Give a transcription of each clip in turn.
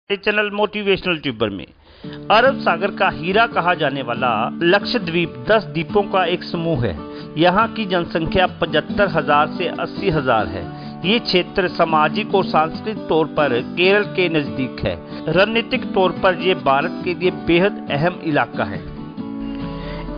Channel motivational tuber में अरब सागर का हीरा कहा जाने वाला लक्षद्वीप 10 द्वीपों का एक समूह है। यहाँ की जनसंख्या 75,000 से 80,000 है। ये क्षेत्र सामाजिक और सांस्कृतिक तौर पर केरल के नजदीक है। रणनीतिक तौर पर ये भारत के लिए बेहद अहम इलाका है।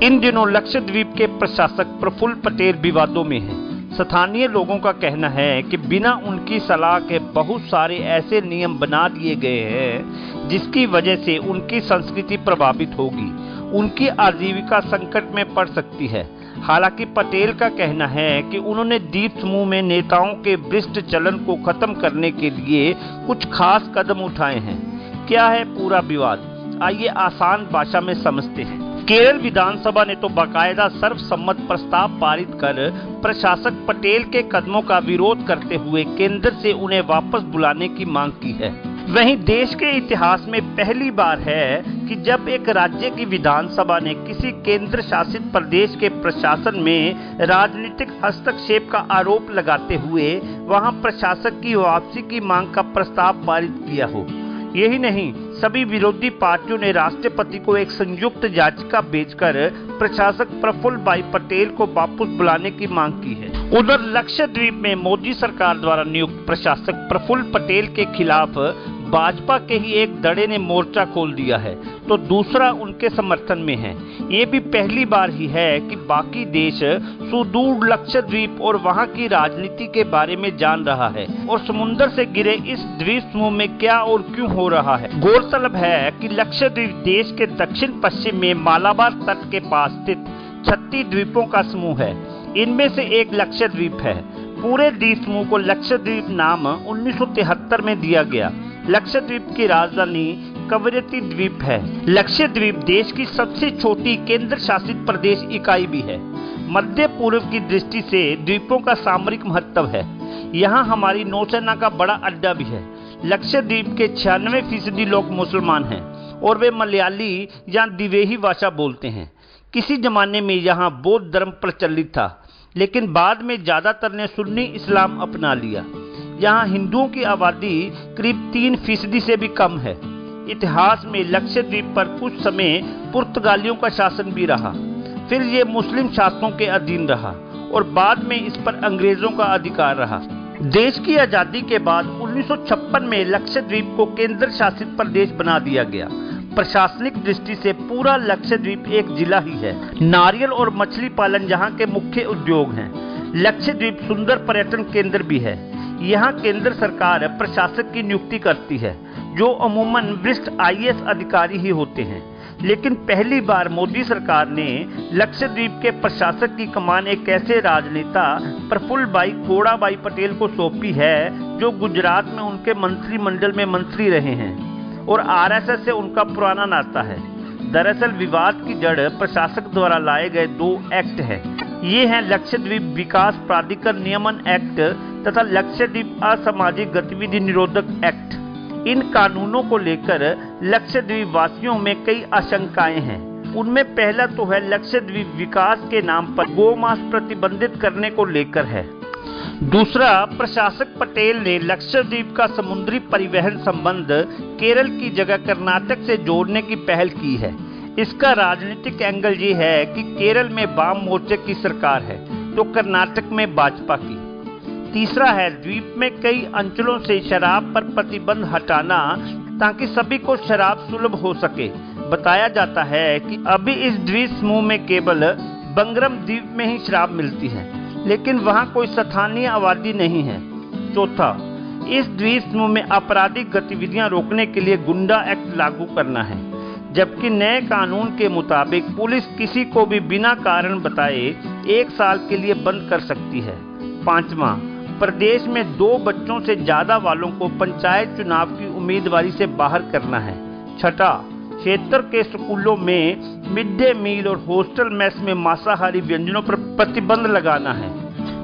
इन दिनों लक्षद्वीप के प्रशासक प्रफुल्ल पटेल विवादों में हैं। स्थानीय लोगों का कहना है कि बिना उनकी सलाह के बहुत सारे ऐसे नियम बना दिए गए हैं जिसकी वजह से उनकी संस्कृति प्रभावित होगी, उनकी आजीविका संकट में पड़ सकती है। हालांकि पटेल का कहना है कि उन्होंने द्वीप समूह में नेताओं के भ्रष्ट चलन को खत्म करने के लिए कुछ खास कदम उठाए हैं। क्या है पूरा विवाद, आइए आसान भाषा में समझते हैं। केरल विधानसभा ने तो बाकायदा सर्वसम्मत प्रस्ताव पारित कर प्रशासक पटेल के कदमों का विरोध करते हुए केंद्र से उन्हें वापस बुलाने की मांग की है। वहीं देश के इतिहास में पहली बार है कि जब एक राज्य की विधानसभा ने किसी केंद्र शासित प्रदेश के प्रशासन में राजनीतिक हस्तक्षेप का आरोप लगाते हुए वहां प्रशासक की वापसी की मांग का प्रस्ताव पारित किया हो। यही नहीं, सभी विरोधी पार्टियों ने राष्ट्रपति को एक संयुक्त याचिका भेजकर प्रशासक प्रफुल्ल भाई पटेल को वापस बुलाने की मांग की है। उधर लक्षद्वीप में मोदी सरकार द्वारा नियुक्त प्रशासक प्रफुल्ल पटेल के खिलाफ भाजपा के ही एक धड़े ने मोर्चा खोल दिया है, तो दूसरा उनके समर्थन में है। ये भी पहली बार ही है कि बाकी देश सुदूर लक्षद्वीप और वहां की राजनीति के बारे में जान रहा है और समुद्र से घिरे इस द्वीप समूह में क्या और क्यों हो रहा है। गौरतलब है कि लक्षद्वीप देश के दक्षिण पश्चिम में मालाबार तट के पास स्थित 36 द्वीपों का समूह है। इनमें से एक लक्षद्वीप है। पूरे द्वीप समूह को लक्षद्वीप नाम 1973 में दिया गया। लक्षद्वीप की राजधानी कवरत्ती द्वीप है। लक्षद्वीप देश की सबसे छोटी केंद्र शासित प्रदेश इकाई भी है। मध्य पूर्व की दृष्टि से द्वीपों का सामरिक महत्व है। यहाँ हमारी नौसेना का बड़ा अड्डा भी है। लक्षद्वीप के 96% लोग मुसलमान हैं और वे मलयाली या दिवेही भाषा बोलते हैं। किसी जमाने में यहाँ बौद्ध धर्म प्रचलित था, लेकिन बाद में ज्यादातर ने सुन्नी इस्लाम अपना लिया। यहाँ हिंदुओं की आबादी करीब 3% से भी कम है। इतिहास में लक्षद्वीप पर कुछ समय पुर्तगालियों का शासन भी रहा, फिर ये मुस्लिम शासकों के अधीन रहा और बाद में इस पर अंग्रेजों का अधिकार रहा। देश की आजादी के बाद 1956 में लक्षद्वीप को केंद्र शासित प्रदेश बना दिया गया। प्रशासनिक दृष्टि से पूरा लक्षद्वीप एक जिला ही है। नारियल और मछली पालन यहाँ के मुख्य उद्योग हैं। लक्षद्वीप सुंदर पर्यटन केंद्र भी है। यहाँ केंद्र सरकार प्रशासक की नियुक्ति करती है, जो अमूमन वरिष्ठ IAS अधिकारी ही होते हैं। लेकिन पहली बार मोदी सरकार ने लक्षद्वीप के प्रशासक की कमान एक ऐसे राजनेता प्रफुल्ल भाई कोड़ा भाई पटेल को सौंपी है, जो गुजरात में उनके मंत्रिमंडल में मंत्री रहे हैं और RSS से उनका पुराना नाता है। दरअसल विवाद की जड़ प्रशासक द्वारा लाए गए 2 एक्ट हैं। ये हैं लक्षद्वीप विकास प्राधिकरण नियमन एक्ट तथा लक्षद्वीप असामाजिक गतिविधि निरोधक एक्ट। इन कानूनों को लेकर लक्षद्वीप वासियों में कई आशंकाएं हैं। उनमें पहला तो है लक्षद्वीप विकास के नाम पर गौमांस प्रतिबंधित करने को लेकर है। दूसरा, प्रशासक पटेल ने लक्षद्वीप का समुद्री परिवहन संबंध केरल की जगह कर्नाटक से जोड़ने की पहल की है। इसका राजनीतिक एंगल ये है कि केरल में वाम मोर्चे की सरकार है तो कर्नाटक में भाजपा की। तीसरा है द्वीप में कई अंचलों से शराब पर प्रतिबंध हटाना ताकि सभी को शराब सुलभ हो सके। बताया जाता है कि अभी इस द्वीप समूह में केवल बंगरम द्वीप में ही शराब मिलती है, लेकिन वहां कोई स्थानीय आबादी नहीं है। चौथा, इस द्वीप समूह में आपराधिक गतिविधियां रोकने के लिए गुंडा एक्ट लागू करना है, जबकि नए कानून के मुताबिक पुलिस किसी को भी बिना कारण बताए 1 साल के लिए बंद कर सकती है। पांचवा, प्रदेश में 2 बच्चों से ज्यादा वालों को पंचायत चुनाव की उम्मीदवारी से बाहर करना है। छठा, क्षेत्र के स्कूलों में मिड डे मील और हॉस्टल मेस में मांसाहारी व्यंजनों पर प्रतिबंध लगाना है।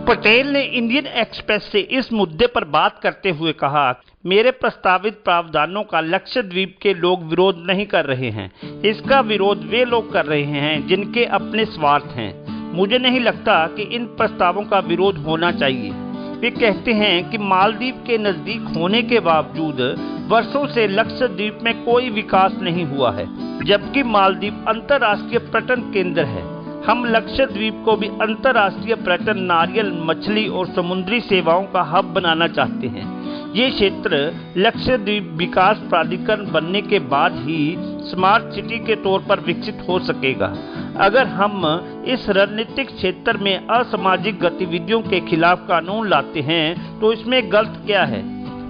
पटेल ने इंडियन एक्सप्रेस से इस मुद्दे पर बात करते हुए कहा, मेरे प्रस्तावित प्रावधानों का लक्षद्वीप के लोग विरोध नहीं कर रहे हैं। इसका विरोध वे लोग कर रहे हैं जिनके अपने स्वार्थ हैं। मुझे नहीं लगता कि इन प्रस्तावों का विरोध होना चाहिए। वे कहते हैं कि मालदीव के नजदीक होने के बावजूद वर्षों से लक्षद्वीप में कोई विकास नहीं हुआ है, जबकि मालदीव अंतर्राष्ट्रीय पर्यटन केंद्र है। हम लक्षद्वीप को भी अंतर्राष्ट्रीय पर्यटन, नारियल, मछली और समुद्री सेवाओं का हब बनाना चाहते हैं। ये क्षेत्र लक्षद्वीप विकास प्राधिकरण बनने के बाद ही स्मार्ट सिटी के तौर पर विकसित हो सकेगा। अगर हम इस रणनीतिक क्षेत्र में असामाजिक गतिविधियों के खिलाफ कानून लाते हैं तो इसमें गलत क्या है?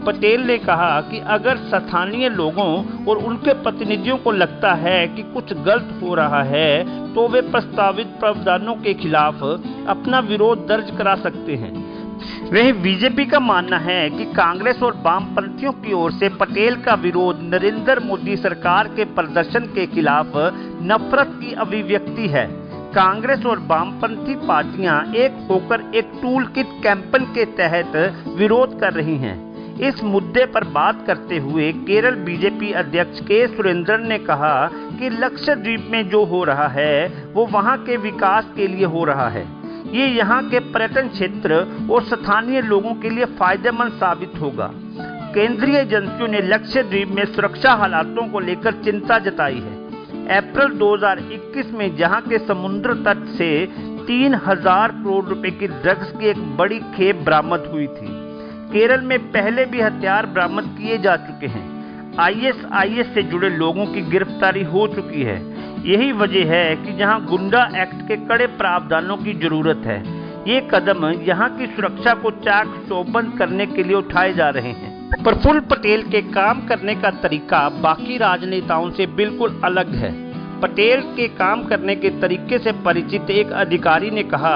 पटेल ने कहा कि अगर स्थानीय लोगों और उनके प्रतिनिधियों को लगता है कि कुछ गलत हो रहा है तो वे प्रस्तावित प्रावधानों के खिलाफ अपना विरोध दर्ज करा सकते हैं। वहीं बीजेपी का मानना है कि कांग्रेस और वामपंथियों की ओर से पटेल का विरोध नरेंद्र मोदी सरकार के प्रदर्शन के खिलाफ नफरत की अभिव्यक्ति है। कांग्रेस और वामपंथी पार्टियां एक होकर एक टूल किट कैंपेन के तहत विरोध कर रही हैं। इस मुद्दे पर बात करते हुए केरल बीजेपी अध्यक्ष के सुरेंद्रन ने कहा कि लक्षद्वीप में जो हो रहा है वो वहां के विकास के लिए हो रहा है। ये यहाँ के पर्यटन क्षेत्र और स्थानीय लोगों के लिए फायदेमंद साबित होगा। केंद्रीय एजेंसियों ने लक्षद्वीप में सुरक्षा हालातों को लेकर चिंता जताई है। अप्रैल 2021 में जहां के समुद्र तट से 3000 करोड़ रुपए की ड्रग्स की एक बड़ी खेप बरामद हुई थी। केरल में पहले भी हथियार बरामद किए जा चुके हैं। आईएसआईएस से जुड़े लोगों की गिरफ्तारी हो चुकी है। यही वजह है कि जहां गुंडा एक्ट के कड़े प्रावधानों की जरूरत है। ये कदम यहां की सुरक्षा को चाक चौबंद करने के लिए उठाए जा रहे हैं। प्रफुल्ल पटेल के काम करने का तरीका बाकी राजनेताओं से बिल्कुल अलग है। पटेल के काम करने के तरीके से परिचित एक अधिकारी ने कहा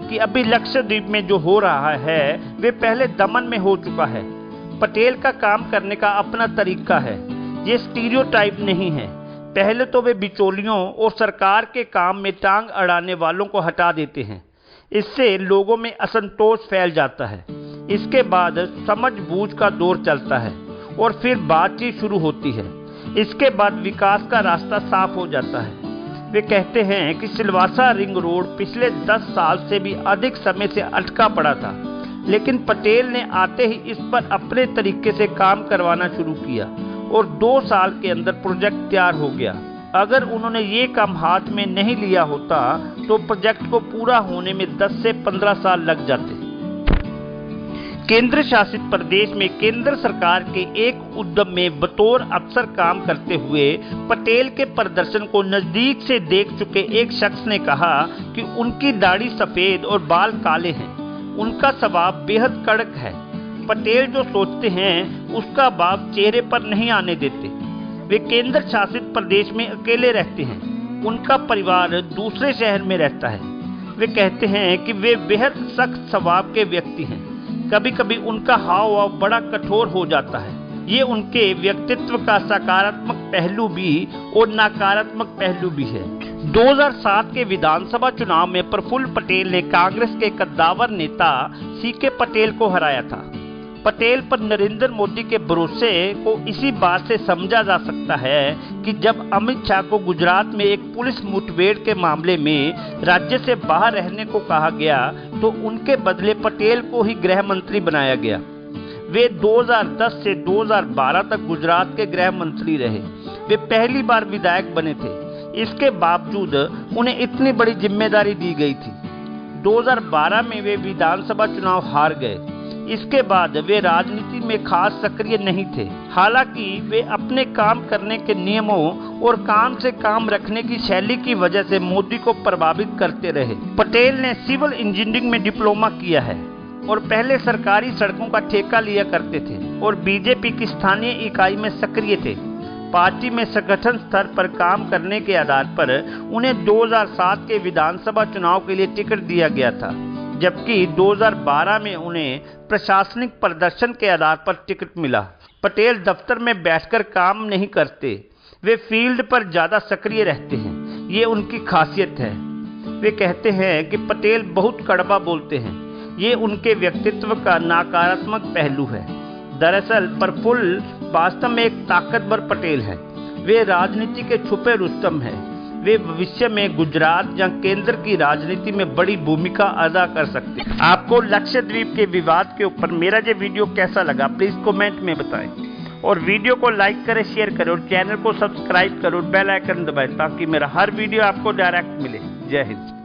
कि अभी लक्षद्वीप में जो हो रहा है वे पहले दमन में हो चुका है। पटेल का काम करने का अपना तरीका है, ये स्टीरियोटाइप नहीं है। पहले तो वे बिचौलियों और सरकार के काम में टांग अड़ाने वालों को हटा देते हैं। इससे लोगों में असंतोष फैल जाता है। इसके बाद समझबूझ का दौर चलता है और फिर बातचीत शुरू होती है। इसके बाद विकास का रास्ता साफ हो जाता है। वे कहते हैं कि सिलवासा रिंग रोड पिछले 10 साल से भी अधिक समय से अटका पड़ा था, लेकिन पटेल ने आते ही इस पर अपने तरीके से काम करवाना शुरू किया और 2 साल के अंदर प्रोजेक्ट तैयार हो गया। अगर उन्होंने ये काम हाथ में नहीं लिया होता तो प्रोजेक्ट को पूरा होने में 10 से 15 साल लग जाते। केंद्र शासित प्रदेश में केंद्र सरकार के एक उद्यम में बतौर अफसर काम करते हुए पटेल के प्रदर्शन को नजदीक से देख चुके एक शख्स ने कहा कि उनकी दाढ़ी सफेद और बाल काले हैं। उनका स्वभाव बेहद कड़क है। पटेल जो सोचते हैं उसका भाव चेहरे पर नहीं आने देते। वे केंद्र शासित प्रदेश में अकेले रहते हैं। उनका परिवार दूसरे शहर में रहता है। वे कहते हैं कि वे बेहद सख्त स्वभाव के व्यक्ति हैं। कभी कभी उनका हाव भाव बड़ा कठोर हो जाता है। ये उनके व्यक्तित्व का सकारात्मक पहलू भी और नकारात्मक पहलू भी है। 2007 के विधानसभा चुनाव में प्रफुल्ल पटेल ने कांग्रेस के कद्दावर नेता सीके पटेल को हराया था। पटेल पर नरेंद्र मोदी के भरोसे को इसी बात से समझा जा सकता है कि जब अमित शाह को गुजरात में एक पुलिस मुठभेड़ के मामले में राज्य से बाहर रहने को कहा गया तो उनके बदले पटेल को ही गृह मंत्री बनाया गया। वे 2010 से 2012 तक गुजरात के गृह मंत्री रहे। वे पहली बार विधायक बने थे। इसके बावजूद उन्हें इतनी बड़ी जिम्मेदारी दी गई थी। 2012 में वे विधानसभा चुनाव हार गए। इसके बाद वे राजनीति में खास सक्रिय नहीं थे। हालांकि वे अपने काम करने के नियमों और काम से काम रखने की शैली की वजह से मोदी को प्रभावित करते रहे। पटेल ने सिविल इंजीनियरिंग में डिप्लोमा किया है और पहले सरकारी सड़कों का ठेका लिया करते थे और बीजेपी की स्थानीय इकाई में सक्रिय थे। पार्टी में संगठन स्तर पर काम करने के आधार पर उन्हें 2007 के विधानसभा चुनाव के लिए टिकट दिया गया था, जबकि 2012 में उन्हें प्रशासनिक प्रदर्शन के आधार पर टिकट मिला। पटेल दफ्तर में बैठकर काम नहीं करते, वे फील्ड पर ज्यादा सक्रिय रहते हैं। ये उनकी खासियत है। वे कहते हैं कि पटेल बहुत कड़वा बोलते हैं। ये उनके व्यक्तित्व का नकारात्मक पहलू है। दरअसल प्रफुल्ल वास्तव में एक ताकतवर पटेल है। वे राजनीति के छुपे रुस्तम हैं। वे भविष्य में गुजरात या केंद्र की राजनीति में बड़ी भूमिका अदा कर सकते हैं। आपको लक्षद्वीप के विवाद के ऊपर मेरा ये वीडियो कैसा लगा प्लीज कमेंट में बताएं और वीडियो को लाइक करें, शेयर करें और चैनल को सब्सक्राइब करें और बेल आइकन दबाएं ताकि मेरा हर वीडियो आपको डायरेक्ट मिले। जय हिंद।